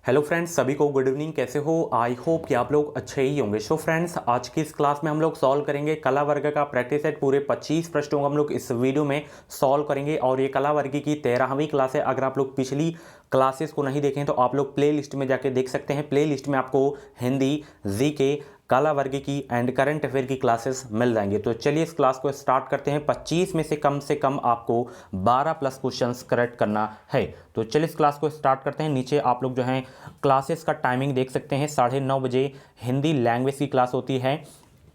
Hello friends, सभी को good evening. कैसे हो? आई होप कि आप लोग अच्छे ही होंगे। सो फ्रेंड्स, आज की इस क्लास में हम लोग सॉल्व करेंगे कला वर्ग का प्रैक्टिस सेट। पूरे 25 प्रश्नों को हम लोग इस वीडियो में सॉल्व करेंगे और ये कला वर्ग की 13वीं क्लास है। अगर आप लोग पिछली क्लासेस को नहीं देखें तो आप लोग प्ले लिस्ट में जाके देख सकते हैं। प्ले लिस्ट में आपको हिंदी, जीके, कला वर्ग की एंड करंट अफेयर की क्लासेस मिल जाएंगे। तो चलिए इस क्लास को स्टार्ट करते हैं। 25 में से कम आपको 12 प्लस क्वेश्चंस करेक्ट करना है। तो चलिए इस क्लास को स्टार्ट करते हैं। नीचे आप लोग जो हैं क्लासेस का टाइमिंग देख सकते हैं। 9:30 बजे हिंदी लैंग्वेज की क्लास होती है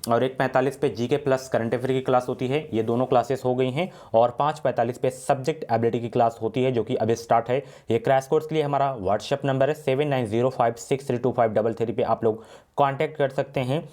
और 1:45 पे जीके प्लस करंट अफेयर की क्लास होती है। ये दोनों क्लासेस हो गई हैं। और 5:45 पे सब्जेक्ट एबिलिटी की क्लास होती है जो कि अभी स्टार्ट है। ये क्रैश कोर्स के लिए हमारा व्हाट्सएप नंबर है 7905632533 पे आप लोग कांटेक्ट कर सकते हैं।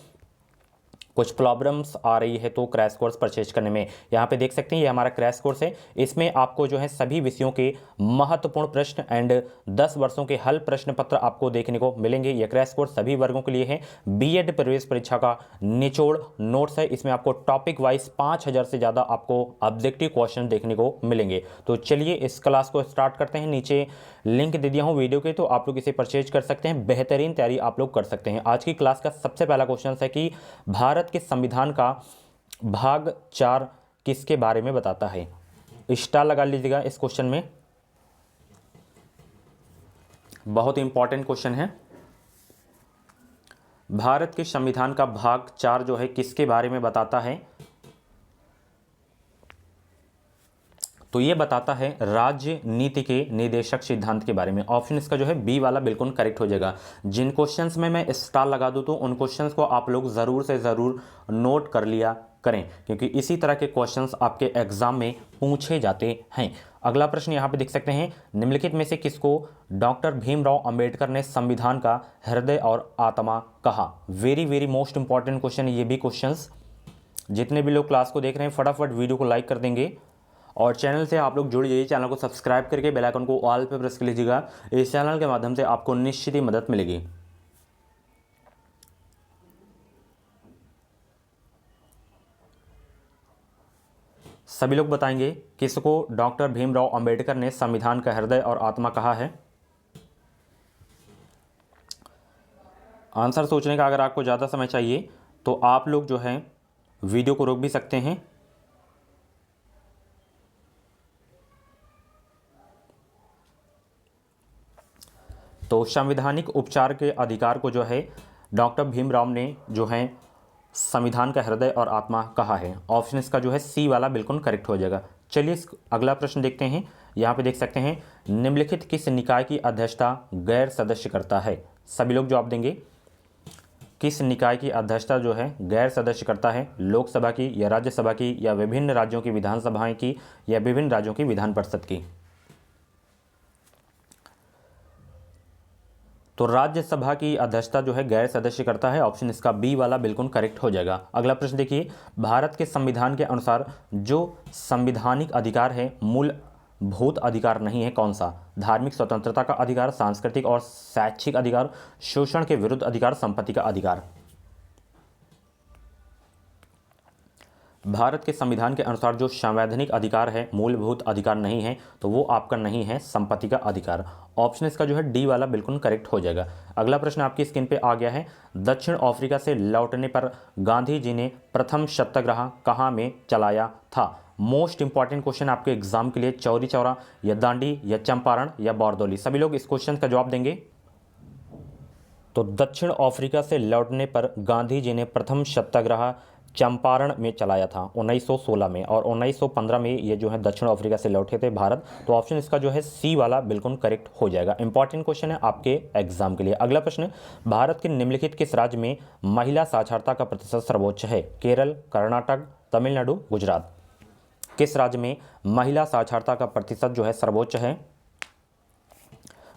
कुछ प्रॉब्लम्स आ रही है तो क्रैश कोर्स परचेज करने में। यहाँ पे देख सकते हैं ये हमारा क्रैश कोर्स है। इसमें आपको जो है सभी विषयों के महत्वपूर्ण प्रश्न एंड 10 वर्षों के हल प्रश्न पत्र आपको देखने को मिलेंगे। यह क्रैश कोर्स सभी वर्गों के लिए है। बीएड प्रवेश परीक्षा का निचोड़ नोट्स है। इसमें आपको टॉपिक वाइज 5000 से ज़्यादा आपको ऑब्जेक्टिव क्वेश्चन देखने को मिलेंगे। तो चलिए इस क्लास को स्टार्ट करते हैं। नीचे लिंक दे दिया हूँ वीडियो के, तो आप लोग इसे परचेज कर सकते हैं। बेहतरीन तैयारी आप लोग कर सकते हैं। आज की क्लास का सबसे पहला क्वेश्चन है कि भारत के संविधान का भाग 4 किसके बारे में बताता है? स्टार लगा लीजिएगा इस क्वेश्चन में, बहुत इंपॉर्टेंट क्वेश्चन है। भारत के संविधान का भाग 4 जो है किसके बारे में बताता है? तो ये बताता है राज्य नीति के निदेशक सिद्धांत के बारे में। ऑप्शन इसका जो है बी वाला बिल्कुल करेक्ट हो जाएगा। जिन क्वेश्चंस में मैं स्टार लगा दूं तो उन क्वेश्चंस को आप लोग ज़रूर से ज़रूर नोट कर लिया करें, क्योंकि इसी तरह के क्वेश्चंस आपके एग्जाम में पूछे जाते हैं। अगला प्रश्न यहाँ पे देख सकते हैं, निम्नलिखित में से किसको डॉक्टर भीमराव अंबेडकर ने संविधान का हृदय और आत्मा कहा? Very very most important question है ये भी क्वेश्चंस। जितने भी लोग क्लास को देख रहे हैं फटाफट वीडियो को लाइक कर देंगे और चैनल से आप लोग जुड़ जाइए। चैनल को सब्सक्राइब करके बेल आइकन को ऑल पे प्रेस कर लीजिएगा। इस चैनल के माध्यम से आपको निश्चित ही मदद मिलेगी। सभी लोग बताएंगे किसको डॉक्टर भीमराव अंबेडकर ने संविधान का हृदय और आत्मा कहा है? आंसर सोचने का अगर आपको ज़्यादा समय चाहिए तो आप लोग जो है वीडियो को रोक भी सकते हैं। तो संवैधानिक उपचार के अधिकार को जो है डॉक्टर भीमराव ने जो है संविधान का हृदय और आत्मा कहा है। ऑप्शन इसका जो है सी वाला बिल्कुल करेक्ट हो जाएगा। चलिए अगला प्रश्न देखते हैं। यहाँ पे देख सकते हैं, निम्नलिखित किस निकाय की अध्यक्षता गैर सदस्य करता है? सभी लोग जवाब देंगे। किस निकाय की अध्यक्षता जो है गैर सदस्य करता है? लोकसभा की या राज्यसभा की या विभिन्न राज्यों की विधानसभाएं की या विभिन्न राज्यों की विधान परिषद की? तो राज्यसभा की अध्यक्षता जो है गैर सदस्य करता है। ऑप्शन इसका बी वाला बिल्कुल करेक्ट हो जाएगा। अगला प्रश्न देखिए, भारत के संविधान के अनुसार जो संवैधानिक अधिकार है मूलभूत अधिकार नहीं है, कौन सा? धार्मिक स्वतंत्रता का अधिकार, सांस्कृतिक और शैक्षिक अधिकार, शोषण के विरुद्ध अधिकार, संपत्ति का अधिकार। भारत के संविधान के अनुसार जो संवैधानिक अधिकार है मूलभूत अधिकार नहीं है, तो वो आपका नहीं है संपत्ति का अधिकार। ऑप्शन इसका जो है डी वाला बिल्कुल करेक्ट हो जाएगा। अगला प्रश्न आपकी स्क्रीन पे आ गया है, दक्षिण अफ्रीका से लौटने पर गांधी जी ने प्रथम सत्याग्रह कहाँ में चलाया था? मोस्ट इंपॉर्टेंट क्वेश्चन आपके एग्जाम के लिए। चौरी चौरा या दांडी या चंपारण या बारदौली? सभी लोग इस क्वेश्चन का जवाब देंगे। तो दक्षिण अफ्रीका से लौटने पर गांधी जी ने प्रथम सत्याग्रह चंपारण में चलाया था 1916 में, और 1915 में ये जो है दक्षिण अफ्रीका से लौटे थे भारत। तो ऑप्शन इसका जो है सी वाला बिल्कुल करेक्ट हो जाएगा। इंपॉर्टेंट क्वेश्चन है आपके एग्जाम के लिए। अगला प्रश्न, भारत के निम्नलिखित किस राज्य में महिला साक्षरता का प्रतिशत सर्वोच्च है? केरल, कर्नाटक, तमिलनाडु, गुजरात? किस राज्य में महिला साक्षरता का प्रतिशत जो है सर्वोच्च है?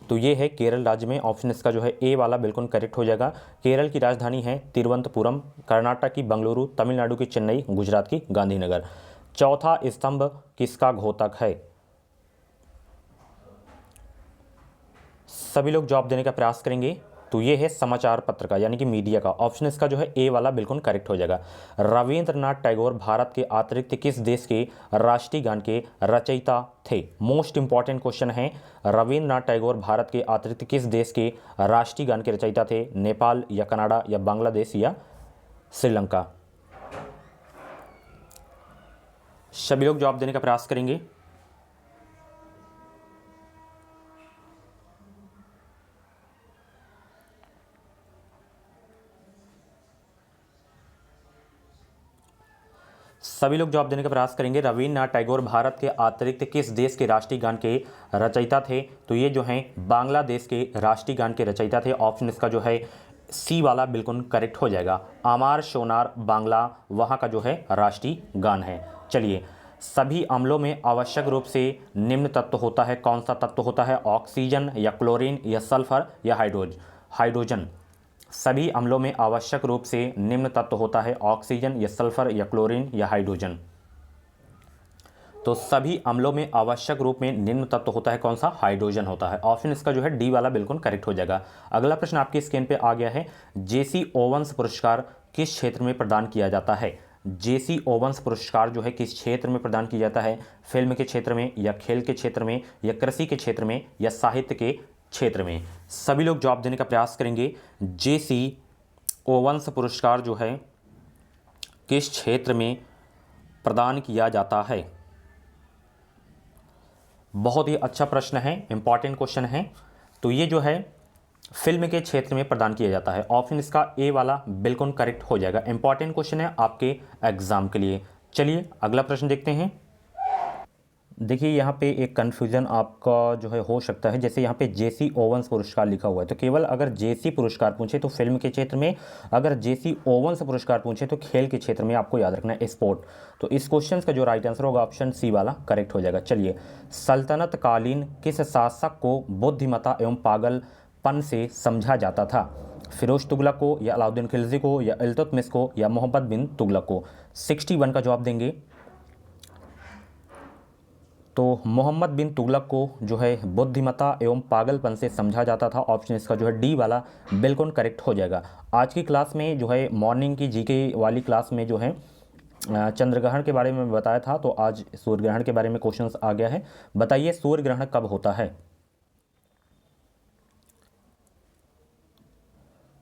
तो ये है केरल राज्य में। ऑप्शन इसका जो है ए वाला बिल्कुल करेक्ट हो जाएगा। केरल की राजधानी है तिरुवनंतपुरम, कर्नाटक की बंगलुरु, तमिलनाडु की चेन्नई, गुजरात की गांधीनगर। चौथा स्तंभ किसका घोतक है? सभी लोग जवाब देने का प्रयास करेंगे। तो ये है समाचार पत्र का यानी कि मीडिया का। ऑप्शन इसका जो है ए वाला बिल्कुल करेक्ट हो जाएगा। रविंद्रनाथ टैगोर भारत के अतिरिक्त किस देश के राष्ट्रीय गान के रचयिता थे? मोस्ट इंपॉर्टेंट क्वेश्चन है। रविंद्रनाथ टैगोर भारत के अतिरिक्त किस देश के राष्ट्रीय गान के रचयिता थे? नेपाल या कनाडा या बांग्लादेश या श्रीलंका? सभी लोग जवाब देने का प्रयास करेंगे। सभी लोग जवाब देने का प्रयास करेंगे। रविन्द्रनाथ टैगोर भारत के अतिरिक्त किस देश के राष्ट्रीय गान के रचयिता थे? तो ये जो हैं बांग्लादेश के राष्ट्रीय गान के रचयिता थे। ऑप्शन इसका जो है सी वाला बिल्कुल करेक्ट हो जाएगा। आमार सोनार बांग्ला वहाँ का जो है राष्ट्रीय गान है। चलिए, सभी अम्लों में आवश्यक रूप से निम्न तत्व होता है। कौन सा तत्व होता है? ऑक्सीजन या क्लोरीन या सल्फर या हाइड्रोजन? सभी अम्लों में आवश्यक रूप से निम्न तत्व होता है। ऑक्सीजन या सल्फर या क्लोरीन या हाइड्रोजन? तो सभी अम्लों में आवश्यक रूप में निम्न तत्व होता है। कौन सा? हाइड्रोजन होता है। ऑप्शन इसका जो है डी वाला बिल्कुल करेक्ट हो जाएगा। अगला प्रश्न आपकी स्क्रीन पे आ गया है। जेसी ओवंस पुरस्कार किस क्षेत्र में प्रदान किया जाता है? जेसी ओवंस पुरस्कार जो है किस क्षेत्र में प्रदान किया जाता है? फिल्म के क्षेत्र में या खेल के क्षेत्र में या कृषि के क्षेत्र में या साहित्य के क्षेत्र में? सभी लोग जवाब देने का प्रयास करेंगे। जेसी ओवंस पुरस्कार जो है किस क्षेत्र में प्रदान किया जाता है? बहुत ही अच्छा प्रश्न है, इंपॉर्टेंट क्वेश्चन है। तो ये जो है फिल्म के क्षेत्र में प्रदान किया जाता है। ऑप्शन इसका ए वाला बिल्कुल करेक्ट हो जाएगा। इंपॉर्टेंट क्वेश्चन है आपके एग्जाम के लिए। चलिए अगला प्रश्न देखते हैं। देखिए यहाँ पे एक कन्फ्यूज़न आपका जो है हो सकता है। जैसे यहाँ पे जेसी ओवंस पुरस्कार लिखा हुआ है, तो केवल अगर जेसी पुरस्कार पूछे तो फिल्म के क्षेत्र में, अगर जेसी ओवंस पुरस्कार पूछे तो खेल के क्षेत्र में आपको याद रखना है स्पोर्ट। तो इस क्वेश्चन का जो राइट आंसर होगा ऑप्शन सी वाला करेक्ट हो जाएगा। चलिए, सल्तनत कालीन किस शासक को बुद्धिमत्ता एवं पागलपन से समझा जाता था? फिरोज तुगलक को या अलाउद्दीन खिलजी को या इल्तुतमिश को या मोहम्मद बिन तुगलक को? 61 का जवाब देंगे। तो मोहम्मद बिन तुगलक को जो है बुद्धिमत्ता एवं पागलपन से समझा जाता था। ऑप्शन इसका जो है डी वाला बिल्कुल करेक्ट हो जाएगा। आज की क्लास में जो है मॉर्निंग की जीके वाली क्लास में जो है चंद्रग्रहण के बारे में बताया था, तो आज सूर्य ग्रहण के बारे में क्वेश्चंस आ गया है। बताइए सूर्य ग्रहण कब होता है?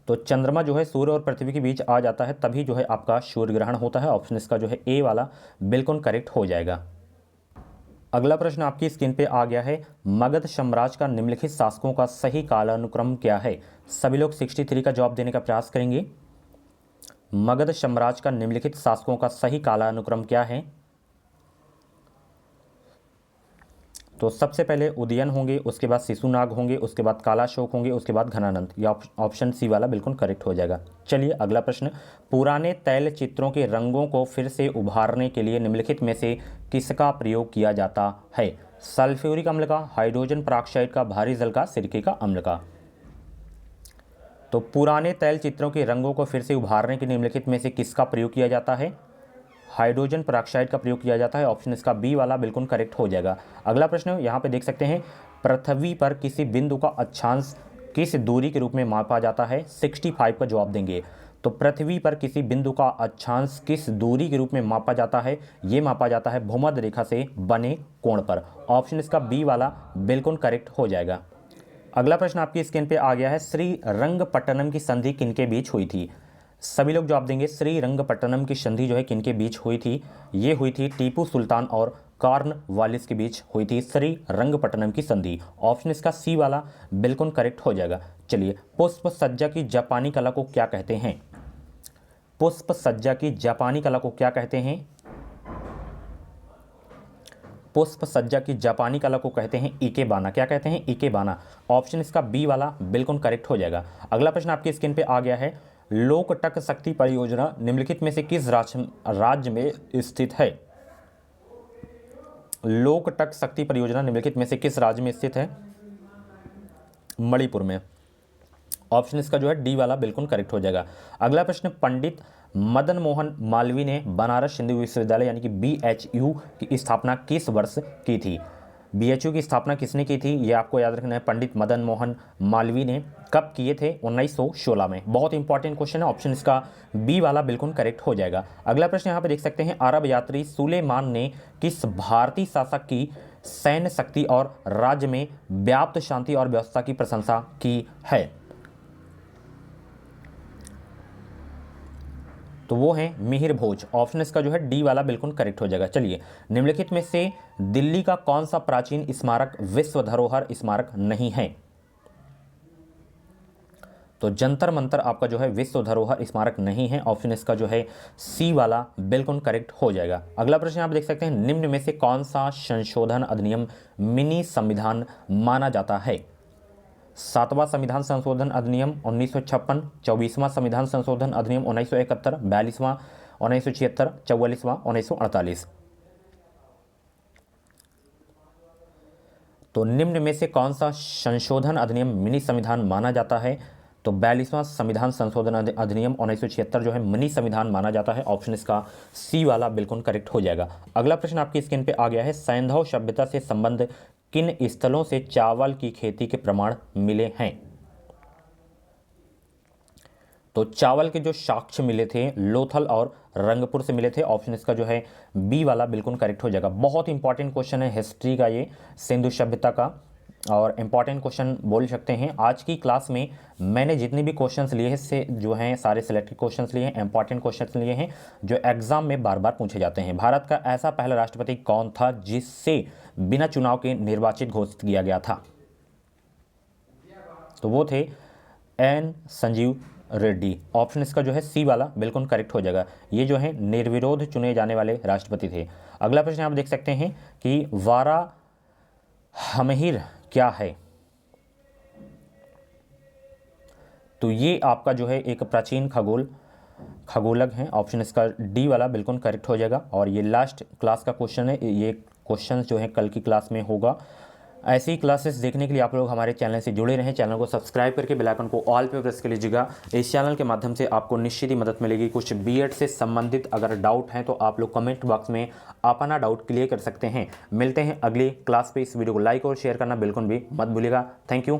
तो चंद्रमा जो है सूर्य और पृथ्वी के बीच आ जाता है, तभी जो है आपका सूर्य ग्रहण होता है। ऑप्शन इसका जो है ए वाला बिल्कुल करेक्ट हो जाएगा। अगला प्रश्न आपकी स्क्रीन पे आ गया है। मगध साम्राज्य का निम्नलिखित शासकों का सही कालानुक्रम क्या है? सभी लोग 63 का जवाब देने का प्रयास करेंगे। मगध साम्राज्य का निम्नलिखित शासकों का सही कालानुक्रम क्या है? तो सबसे पहले उदयन होंगे, उसके बाद शिशुनाग होंगे, उसके बाद कालाशोक होंगे, उसके बाद घनानंद। या ऑप्शन सी वाला बिल्कुल करेक्ट हो जाएगा। चलिए अगला प्रश्न। पुराने तैल चित्रों के रंगों को फिर से उभारने के लिए निम्नलिखित में से किसका प्रयोग किया जाता है? सल्फ्यूरिक अम्ल का, हाइड्रोजन पेरोक्साइड का, भारी जल का, सिरके का अम्ल का? तो पुराने तैल चित्रों के रंगों को फिर से उभारने के निम्नलिखित में से किसका प्रयोग किया जाता है? हाइड्रोजन पेरोक्साइड का प्रयोग किया जाता है। ऑप्शन इसका बी वाला बिल्कुल करेक्ट हो जाएगा। अगला प्रश्न यहाँ पे देख सकते हैं। पृथ्वी पर किसी बिंदु का अक्षांश किस दूरी के रूप में मापा जाता है? 65 का जवाब देंगे। तो पृथ्वी पर किसी बिंदु का अक्षांश किस दूरी के रूप में मापा जाता है? ये मापा जाता है भूमध्य रेखा से बने कोण पर। ऑप्शन इसका बी वाला बिल्कुल करेक्ट हो जाएगा। अगला प्रश्न आपकी स्क्रीन पे आ गया है। श्रीरंगपट्टनम की संधि किनके बीच हुई थी? सभी लोग जवाब देंगे। श्रीरंगपट्टनम की संधि जो है किनके बीच हुई थी? ये हुई थी टीपू सुल्तान और कॉर्नवालिस के बीच हुई थी श्रीरंगपट्टनम की संधि। ऑप्शन इसका सी वाला बिल्कुल करेक्ट हो जाएगा। चलिए, पुष्प सज्जा की जापानी कला को क्या कहते हैं? पुष्प सज्जा की जापानी कला को क्या कहते हैं? पुष्प सज्जा की जापानी कला को कहते हैं इकेबाना। क्या कहते हैं? इकेबाना। ऑप्शन इसका बी वाला बिल्कुल करेक्ट हो जाएगा। अगला प्रश्न आपकी स्क्रीन पे आ गया है। लोकटक शक्ति परियोजना निम्नलिखित में से किस राज्य में स्थित है? लोकटक शक्ति परियोजना निम्नलिखित में से किस राज्य में स्थित है? मणिपुर में। ऑप्शन इसका जो है डी वाला बिल्कुल करेक्ट हो जाएगा। अगला प्रश्न। पंडित मदन मोहन मालवीय ने बनारस हिंदू विश्वविद्यालय यानी कि BHU की स्थापना किस वर्ष की थी? बीएचयू की स्थापना किसने की थी, ये आपको याद रखना है, पंडित मदन मोहन मालवीय ने। कब किए थे, 1916 में। बहुत इंपॉर्टेंट क्वेश्चन है, ऑप्शन इसका बी वाला बिल्कुल करेक्ट हो जाएगा। अगला प्रश्न यहाँ पे देख सकते हैं, अरब यात्री सुलेमान ने किस भारतीय शासक की सैन्य शक्ति और राज्य में व्याप्त शांति और व्यवस्था की प्रशंसा की है, तो वो है मिहिर भोज। ऑप्शन इसका जो है डी वाला बिल्कुल करेक्ट हो जाएगा। चलिए, निम्नलिखित में से दिल्ली का कौन सा प्राचीन स्मारक विश्व धरोहर स्मारक नहीं है, तो जंतर मंतर आपका जो है विश्व धरोहर स्मारक नहीं है। ऑप्शन इसका जो है सी वाला बिल्कुल करेक्ट हो जाएगा। अगला प्रश्न आप देख सकते हैं, निम्न में से कौन सा संशोधन अधिनियम मिनी संविधान माना जाता है, 7वां संविधान संशोधन अधिनियम 1956, 24वां संविधान संशोधन अधिनियम 1971, 42वां 1976, 44वां 1948। तो निम्न में से कौन सा संशोधन अधिनियम मिनी संविधान माना जाता है, तो 42वां संविधान संशोधन अधिनियम 1976 जो है मिनी संविधान माना जाता है। ऑप्शन इसका सी वाला बिल्कुल करेक्ट हो जाएगा। अगला प्रश्न आपकी स्क्रीन पे आ गया है, सैंधव सभ्यता से संबंध किन स्थलों से चावल की खेती के प्रमाण मिले हैं, तो चावल के जो साक्ष्य मिले थे लोथल और रंगपुर से मिले थे। ऑप्शन इसका जो है बी वाला बिल्कुल करेक्ट हो जाएगा। बहुत इंपॉर्टेंट क्वेश्चन है हिस्ट्री का, ये सिंधु सभ्यता का, और इंपॉर्टेंट क्वेश्चन बोल सकते हैं। आज की क्लास में मैंने जितने भी क्वेश्चंस लिए हैं से जो हैं सारे सिलेक्टेड क्वेश्चंस लिए हैं, इंपॉर्टेंट क्वेश्चंस लिए हैं जो एग्जाम में बार बार पूछे जाते हैं। भारत का ऐसा पहला राष्ट्रपति कौन था जिससे बिना चुनाव के निर्वाचित घोषित किया गया था, तो वो थे एन संजीव रेड्डी। ऑप्शन इसका जो है सी वाला बिल्कुल करेक्ट हो जाएगा। ये जो है निर्विरोध चुने जाने वाले राष्ट्रपति थे। अगला प्रश्न आप देख सकते हैं कि वारा हमिर क्या है, तो ये आपका जो है एक प्राचीन खगोलक है। ऑप्शन इसका डी वाला बिल्कुल करेक्ट हो जाएगा। और ये लास्ट क्लास का क्वेश्चन है, ये क्वेश्चन जो है कल की क्लास में होगा। ऐसी ही क्लासेस देखने के लिए आप लोग हमारे चैनल से जुड़े रहें, चैनल को सब्सक्राइब करके बेल आइकन को ऑल पे प्रेस कर लीजिएगा। इस चैनल के माध्यम से आपको निश्चित ही मदद मिलेगी। कुछ बीएड से संबंधित अगर डाउट हैं तो आप लोग कमेंट बॉक्स में अपना डाउट क्लियर कर सकते हैं। मिलते हैं अगली क्लास पे। इस वीडियो को लाइक और शेयर करना बिल्कुल भी मत भूलिएगा। Thank you.